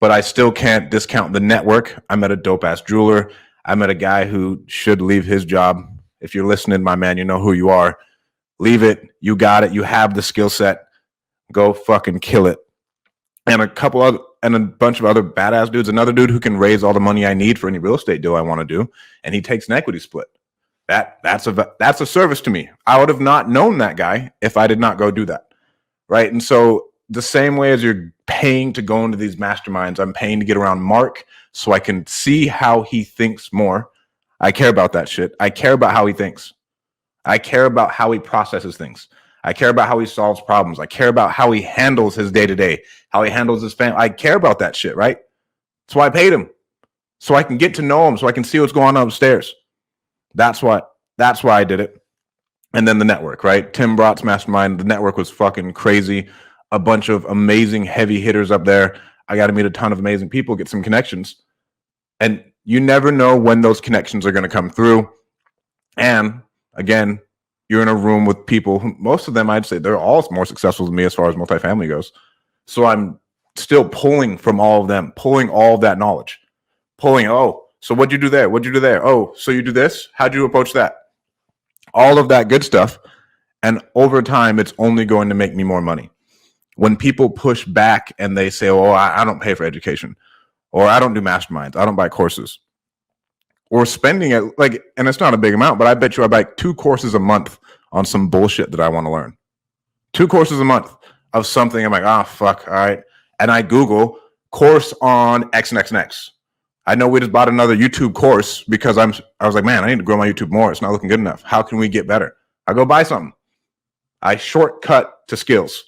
but I still can't discount the network. I met a dope ass jeweler. I met a guy who should leave his job. If you're listening, my man, you know who you are. Leave it. You got it. You have the skill set. Go fucking kill it. And a bunch of other badass dudes. Another dude who can raise all the money I need for any real estate deal I want to do, and he takes an equity split. That's a service to me. I would have not known that guy if I did not go do that, right? And so the same way as you're paying to go into these masterminds, I'm paying to get around Mark so I can see how he thinks more. I care about that shit. I care about how he thinks. I care about how he processes things. I care about how he solves problems. I care about how he handles his day-to-day, how he handles his family. I care about that shit, right? That's why I paid him. So I can get to know him, so I can see what's going on upstairs. That's why I did it. And then the network, right? Tim Brott's mastermind, the network was fucking crazy. A bunch of amazing heavy hitters up there. I got to meet a ton of amazing people, get some connections. And you never know when those connections are going to come through. And again, you're in a room with people who, most of them, I'd say they're all more successful than me as far as multifamily goes. So I'm still pulling from all of them, pulling all of that knowledge, oh, so what'd you do there? What'd you do there? Oh, so you do this? How'd you approach that? All of that good stuff. And over time, it's only going to make me more money. When people push back and they say, oh, I don't pay for education, or I don't do masterminds, I don't buy courses, or spending it and it's not a big amount, but I bet you I buy 2 courses a month on some bullshit that I want to learn. 2 courses a month of something. I'm like, oh, fuck. All right. And I Google course on X and X and X. I know we just bought another YouTube course because I was like, man, I need to grow my YouTube more. It's not looking good enough. How can we get better? I go buy something. I shortcut to skills.